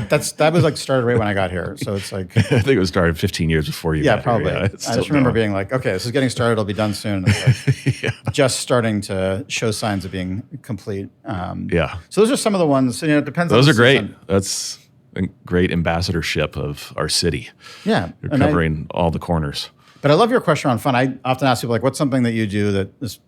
that was like started right when I got here. So it's like... I think it was started 15 years before you got probably. here. I just remember being like, okay, this is getting started. It'll be done soon. And it's like just starting to show signs of being complete. So those are some of the ones. It depends on Those the are great. season. That's a great ambassadorship of our city. Yeah. You're covering all the corners. But I love your question on fun. I often ask people, like, what's something that you do that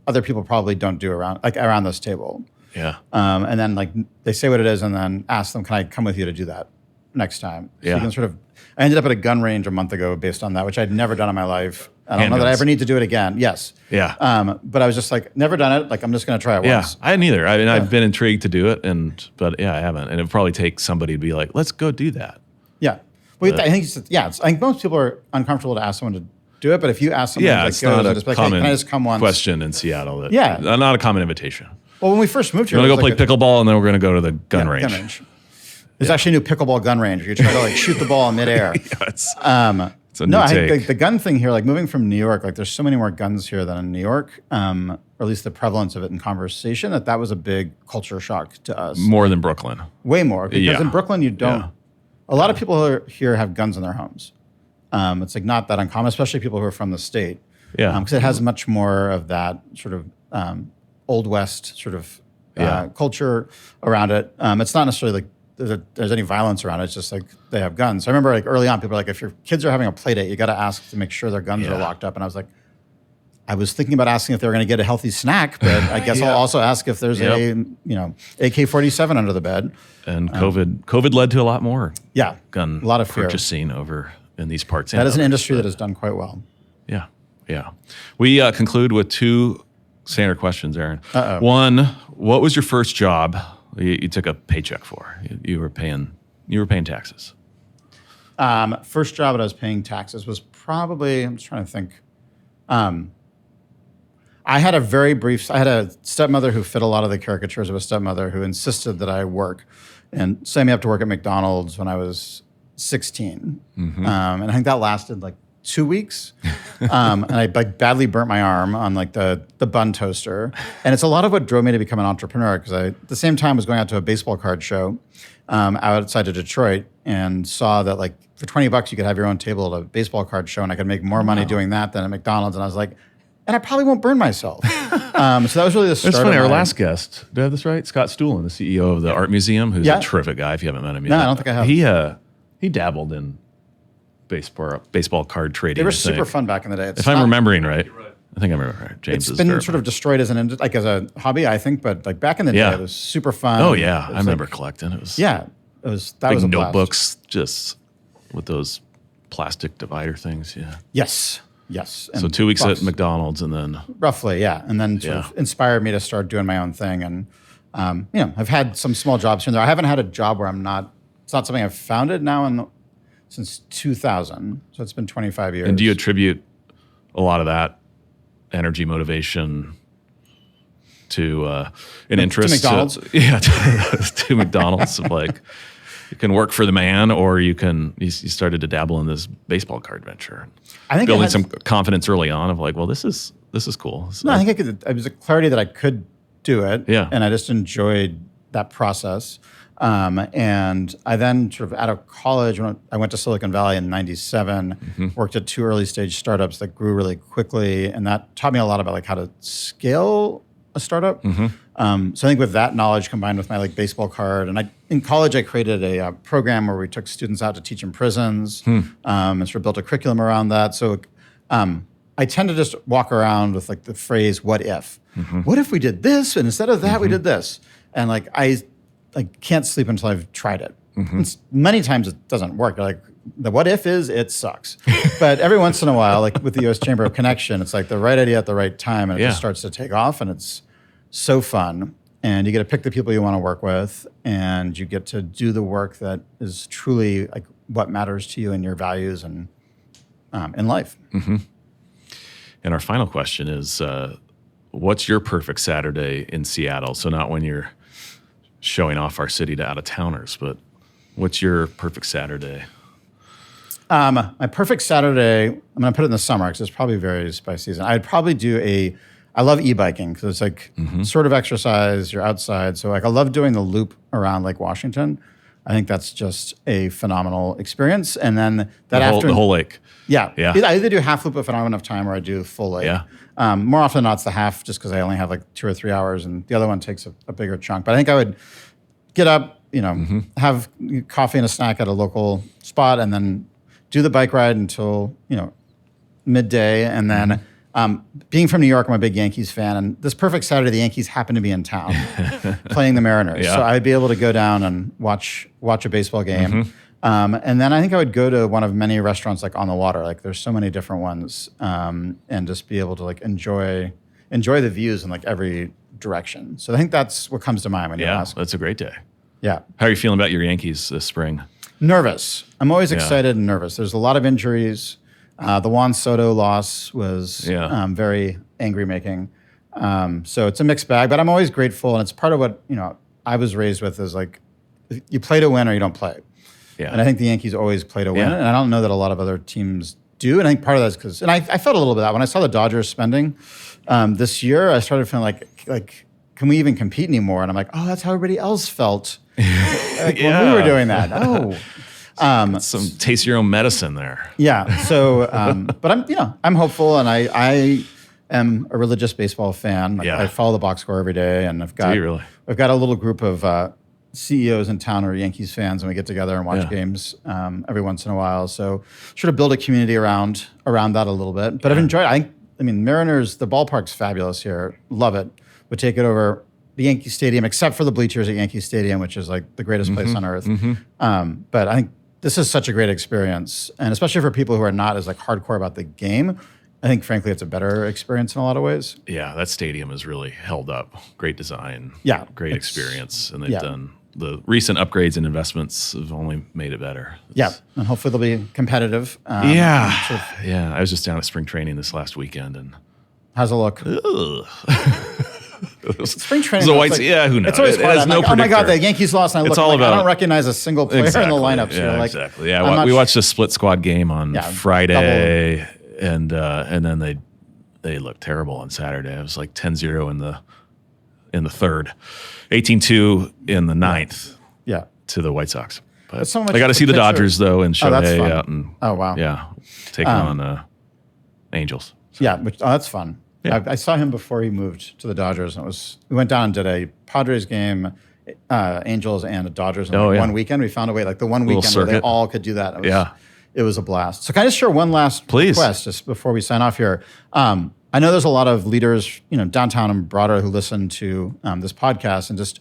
other people probably don't do around this table? Yeah. And then like they say what it is and then ask them, can I come with you to do that next time? So you can sort of, I ended up at a gun range a month ago based on that, which I'd never done in my life. I don't know that I ever need to do it again. Yes. Yeah. But I was just like, never done it. Like, I'm just going to try it once. I hadn't either. I mean, I've been intrigued to do it, but I haven't. And it'd probably take somebody to be like, let's go do that. Yeah. Well, I think I think most people are uncomfortable to ask someone to do it, but if you ask someone, it's not a common can I just come once? Question in Seattle. Not a common invitation. Well, when we first moved here, we're going to go play pickleball, and then we're going to go to the gun range. There's actually a new pickleball gun range where you try to like shoot the ball in midair. It's a new I take. think the gun thing here, like moving from New York, like there's so many more guns here than in New York, or at least the prevalence of it in conversation, that was a big culture shock to us. More than Brooklyn. Way more. Because in Brooklyn, you don't. A lot of people here have guns in their homes. It's like not that uncommon, especially people who are from the state. Yeah. Because it has much more of that sort of Old West sort of culture around it. It's not necessarily like there's any violence around it. It's just like they have guns. I remember like early on, people were like, if your kids are having a play date, you got to ask to make sure their guns are locked up. And I was like, I was thinking about asking if they were going to get a healthy snack, but I guess I'll also ask if there's a AK-47 under the bed. And COVID led to a lot more gun a lot of purchasing over in these parts. That is an industry that has done quite well. Yeah. We conclude with two standard questions, Aaron. Uh-oh. One, what was your first job you took a paycheck for? You were paying taxes. First job that I was paying taxes was probably, I'm just trying to think. I had a stepmother who fit a lot of the caricatures of a stepmother who insisted that I work and signed me up to work at McDonald's when I was 16. And I think that lasted like 2 weeks. And I badly burnt my arm on like the bun toaster. And it's a lot of what drove me to become an entrepreneur, because I, at the same time, was going out to a baseball card show outside of Detroit and saw that like for $20 you could have your own table at a baseball card show, and I could make more money doing that than at McDonald's. And I was like, and I probably won't burn myself. So that was really the start. It's funny. Our last guest, did I have this right? Scott Stuhlen, the CEO of the Art Museum, who's a terrific guy. If you haven't met him yet, no, I don't think I have. He dabbled in baseball card trading. They were super fun back in the day. If I'm remembering right, I think I remember right. James it's been sort of destroyed as a hobby, I think, but like back in the day, it was super fun. Oh yeah, I remember collecting. It was that was a blast. Notebooks just with those plastic divider things. Yeah. Yes. So 2 weeks at McDonald's, and then roughly, and then sort of inspired me to start doing my own thing. And I've had some small jobs here and there. I haven't had a job where it's not something I've founded now since 2000. So it's been 25 years. And do you attribute a lot of that energy, motivation to an interest? To McDonald's? To McDonald's. Of like, you can work for the man, or you started to dabble in this baseball card venture. I think building some confidence early on of like, well, this is cool. So, no, I think it was a clarity that I could do it. Yeah. And I just enjoyed that process. And I then sort of out of college, when I went to Silicon Valley in 97, worked at 2 early stage startups that grew really quickly. And that taught me a lot about like how to scale a startup. So I think with that knowledge combined with my like baseball card, and in college I created a program where we took students out to teach in prisons and sort of built a curriculum around that. So I tend to just walk around with like the phrase, what if? What if we did this, and instead of that we did this? And like I can't sleep until I've tried it. Many times it doesn't work. Like the what if is it sucks. But every once in a while, like with the U.S. Chamber of Connection, it's like the right idea at the right time, and it just starts to take off, and it's so fun. And you get to pick the people you want to work with, and you get to do the work that is truly like what matters to you and your values and in life. And our final question is, what's your perfect Saturday in Seattle? So not when you're showing off our city to out-of-towners, but what's your perfect Saturday? My perfect Saturday, I'm going to put it in the summer because it probably varies by season. I'd probably do I love e-biking because it's like sort of exercise, you're outside. So like I love doing the loop around Lake Washington. I think that's just a phenomenal experience. And then the whole lake. Yeah. I either do half loop if I don't have enough time, or I do full lake. More often than not, it's the half just because I only have like 2 or 3 hours, and the other one takes a bigger chunk. But I think I would get up, have coffee and a snack at a local spot, and then do the bike ride until, midday. And then being from New York, I'm a big Yankees fan. And this perfect Saturday, the Yankees happen to be in town playing the Mariners. So I'd be able to go down and watch a baseball game. And then I think I would go to one of many restaurants like on the water. Like there's so many different ones, and just be able to like enjoy the views in like every direction. So I think that's what comes to mind when you ask. That's a great day. Yeah. How are you feeling about your Yankees this spring? Nervous. I'm always excited and nervous. There's a lot of injuries. The Juan Soto loss was very angry making. So it's a mixed bag, but I'm always grateful. And it's part of what, I was raised with is like, you play to win or you don't play. Yeah. And I think the Yankees always play to win. And I don't know that a lot of other teams do. And I think part of that is because, and I felt a little bit of that when I saw the Dodgers spending this year, I started feeling like, can we even compete anymore? And I'm like, oh, that's how everybody else felt when we were doing that. Some taste your own medicine there. Yeah. So, but I'm hopeful, and I am a religious baseball fan. I follow the box score every day, and I've got a little group of CEOs in town who are Yankees fans, and we get together and watch games every once in a while. So, sort of build a community around that a little bit. But I've enjoyed it. I think I mean, Mariners, the ballpark's fabulous here. Love it. Would take it over the Yankee Stadium, except for the bleachers at Yankee Stadium, which is like the greatest place on earth. But I think this is such a great experience, and especially for people who are not as like hardcore about the game, I think frankly it's a better experience in a lot of ways. Yeah, that stadium is really held up. Great design. Yeah, great experience, and they've done the recent upgrades and investments have only made it better. Yeah, and hopefully they'll be competitive. Yeah. I was just down at spring training this last weekend, and how's it look? Spring training. Who knows? It's always hard. I'm no like, oh my God, the Yankees lost, and I look, I don't recognize a single player in the lineup. So Yeah, like, exactly. Yeah, we watched a split squad game on Friday, and then they looked terrible on Saturday. It was like 10-0 in the third, 18-2 in the ninth. Yeah, to the White Sox. But so I got to see the Dodgers though, and Shohei out and wow, taking on Angels. So. Yeah, that's fun. Yeah. I saw him before he moved to the Dodgers, and we went down and did a Padres game, Angels and Dodgers in one weekend. We found a way, like the one weekend where they all could do that. It was a blast. So can I just share one last request just before we sign off here? I know there's a lot of leaders, downtown and broader who listen to this podcast, and just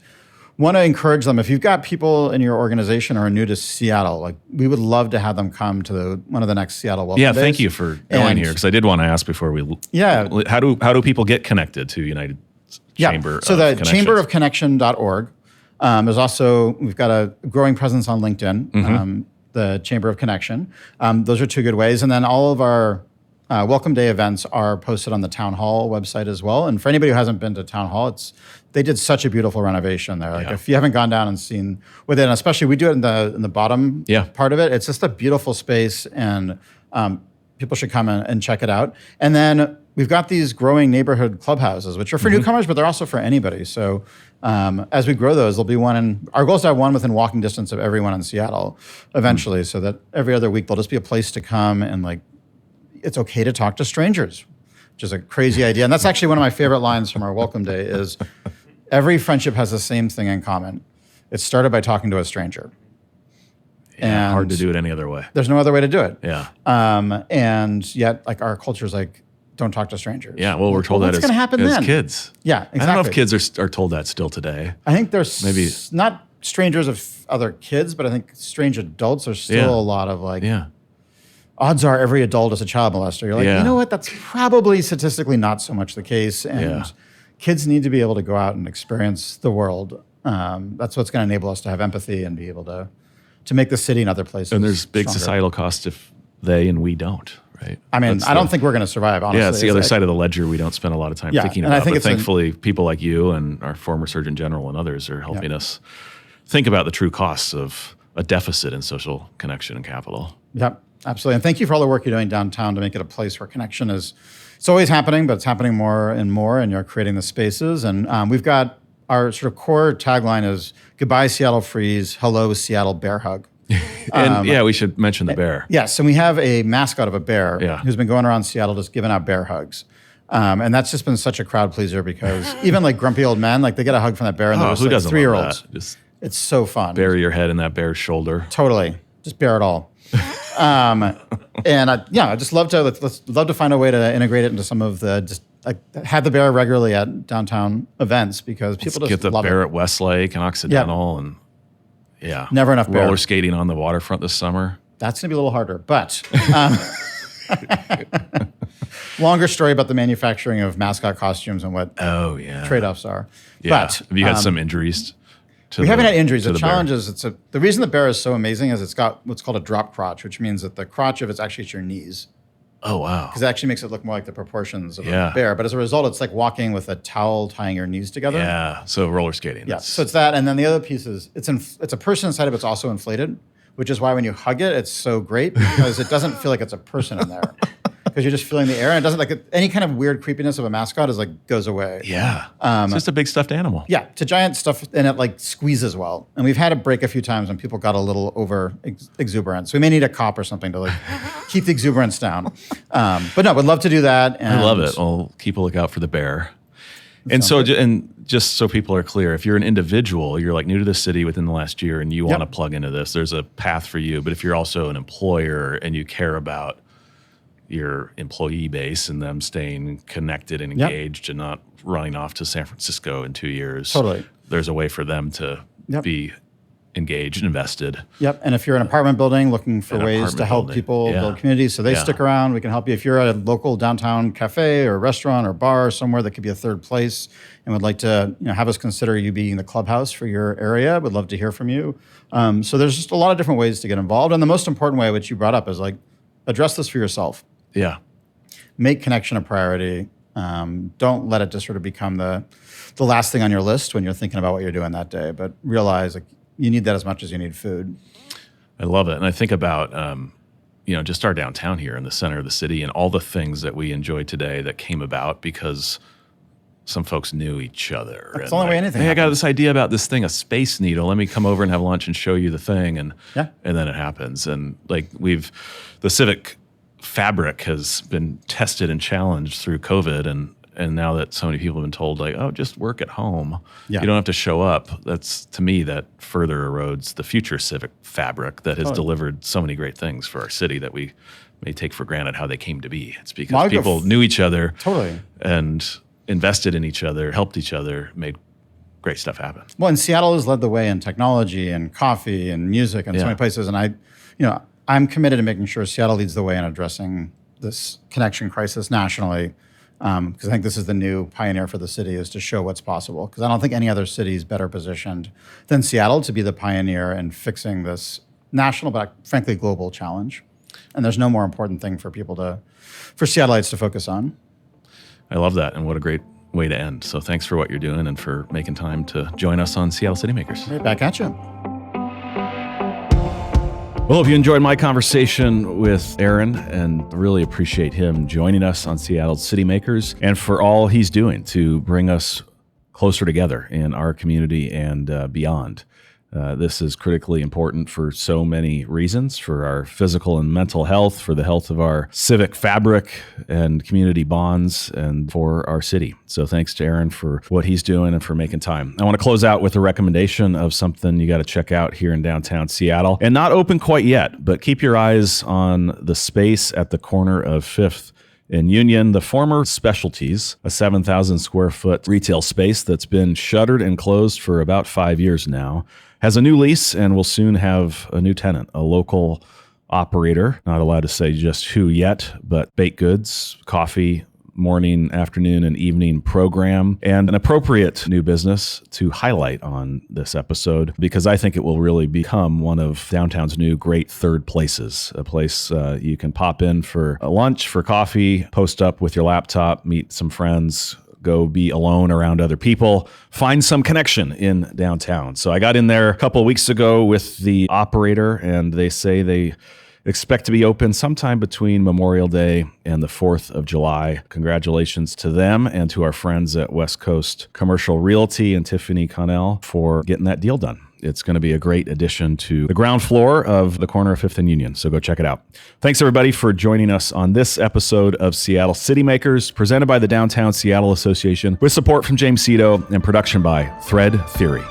want to encourage them. If you've got people in your organization who are new to Seattle, like we would love to have them come to one of the next Seattle Welcome Days. Thank you for going here, because I did want to ask before we. Yeah. How do people get connected to United Chamber? So the chamberofconnection.org. There's also, we've got a growing presence on LinkedIn. The Chamber of Connection. Those are two good ways, and then all of our Welcome Day events are posted on the Town Hall website as well. And for anybody who hasn't been to Town Hall, they did such a beautiful renovation there. Like if you haven't gone down and seen with it, and especially we do it in the bottom part of it, it's just a beautiful space, and people should come and check it out. And then we've got these growing neighborhood clubhouses, which are for newcomers, but they're also for anybody. So as we grow those, there'll be one, and our goal is to have one within walking distance of everyone in Seattle eventually, so that every other week there'll just be a place to come, and like it's okay to talk to strangers, which is a crazy idea. And that's actually one of my favorite lines from our Welcome Day is every friendship has the same thing in common. It started by talking to a stranger. And hard to do it any other way. There's no other way to do it. Yeah. And yet, like, our culture is like, don't talk to strangers. Yeah, well, we're told that as kids. Yeah, exactly. I don't know if kids are told that still today. I think there's maybe not strangers of other kids, but I think strange adults are still a lot of like, odds are every adult is a child molester. You're like, you know what? That's probably statistically not so much the case. And kids need to be able to go out and experience the world. That's what's going to enable us to have empathy and be able to make the city and other places And there's big stronger. societal costs if they and we don't, right? I mean, I don't think we're going to survive, honestly. Yeah, it's the other side of the ledger we don't spend a lot of time thinking about. But thankfully, people like you and our former Surgeon General and others are helping us think about the true costs of a deficit in social connection and capital. Yep. Absolutely. And thank you for all the work you're doing downtown to make it a place where connection is, it's always happening, but it's happening more and more, and you're creating the spaces. And we've got our sort of core tagline is goodbye Seattle Freeze, hello Seattle Bear Hug. And we should mention the bear. Yes, and we have a mascot of a bear who's been going around Seattle just giving out bear hugs. And that's just been such a crowd pleaser because even like grumpy old men, like they get a hug from that bear, and they're just who like doesn't 3-year-olds. love that? Just it's so fun. bury your head in that bear's shoulder. Totally. Just bear it all. And I just love to love to find a way to integrate it into some of the have the bear regularly at downtown events because people just get the love bear it. at Westlake and Occidental and never enough bear. Roller skating on the waterfront this summer. That's going to be a little harder, but longer story about the manufacturing of mascot costumes and what trade-offs are. Yeah. But have you had some injuries? We haven't had injuries. The challenge is the reason the bear is so amazing is it's got what's called a drop crotch, which means that the crotch of it's actually at your knees. Oh, wow. Because it actually makes it look more like the proportions of a bear. But as a result, it's like walking with a towel tying your knees together. Yeah, so roller skating. Yeah, so it's that. And then the other piece is it's a person inside of it's also inflated, which is why when you hug it, it's so great because it doesn't feel like it's a person in there. Because you're just feeling the air, and it doesn't like any kind of weird creepiness of a mascot is like goes away. Yeah, it's just a big stuffed animal. Yeah, it's a giant stuff, and it like squeezes well. And we've had a break a few times when people got a little over exuberant. So we may need a cop or something to like keep the exuberance down. But no, would love to do that. And I love it. I'll keep a lookout for the bear. And so, and just so people are clear, if you're an individual, you're like new to the city within the last year, and you want to plug into this, there's a path for you. But if you're also an employer and you care about your employee base and them staying connected and engaged and not running off to San Francisco in 2 years. Totally. There's a way for them to be engaged and invested. Yep. And if you're an apartment building looking for ways to help people build communities so they stick around, we can help you. If you're at a local downtown cafe or restaurant or bar somewhere that could be a third place and would like to have us consider you being the clubhouse for your area, would love to hear from you. So there's just a lot of different ways to get involved. And the most important way, which you brought up, is like address this for yourself. Yeah. Make connection a priority. Don't let it just sort of become the last thing on your list when you're thinking about what you're doing that day, but realize like you need that as much as you need food. I love it. And I think about, just our downtown here in the center of the city and all the things that we enjoy today that came about because some folks knew each other. That's the only way anything Hey, happens. I got this idea about this thing, a space needle. Let me come over and have lunch and show you the thing. And then it happens. And like the civic fabric has been tested and challenged through COVID. And now that so many people have been told, like, oh, just work at home. You don't have to show up. That's, to me, that further erodes the future civic fabric that has delivered so many great things for our city that we may take for granted how they came to be. It's because people knew each other and invested in each other, helped each other, made great stuff happen. Well, and Seattle has led the way in technology and coffee and music and so many places. And I'm committed to making sure Seattle leads the way in addressing this connection crisis nationally. Because I think this is the new pioneer for the city, is to show what's possible. Because I don't think any other city is better positioned than Seattle to be the pioneer in fixing this national, but frankly global challenge. And there's no more important thing for Seattleites to focus on. I love that, and what a great way to end. So thanks for what you're doing and for making time to join us on Seattle City Makers. Right back at you. Well, if you enjoyed my conversation with Aaron, and really appreciate him joining us on Seattle City Makers and for all he's doing to bring us closer together in our community and beyond. This is critically important for so many reasons, for our physical and mental health, for the health of our civic fabric and community bonds, and for our city. So thanks to Aaron for what he's doing and for making time. I want to close out with a recommendation of something you got to check out here in downtown Seattle. And not open quite yet, but keep your eyes on the space at the corner of 5th in Union, the former Specialties, a 7,000 square foot retail space that's been shuttered and closed for about 5 years now, has a new lease and will soon have a new tenant, a local operator, not allowed to say just who yet, but baked goods, coffee, morning, afternoon, and evening program, and an appropriate new business to highlight on this episode, because I think it will really become one of downtown's new great third places, a place you can pop in for a lunch, for coffee, post up with your laptop, meet some friends, go be alone around other people, find some connection in downtown. So I got in there a couple of weeks ago with the operator, and they say they expect to be open sometime between Memorial Day and the 4th of July. Congratulations to them and to our friends at West Coast Commercial Realty and Tiffany Connell for getting that deal done. It's going to be a great addition to the ground floor of the corner of 5th and Union, so go check it out. Thanks, everybody, for joining us on this episode of Seattle City Makers, presented by the Downtown Seattle Association, with support from James Cito and production by Thread Theory.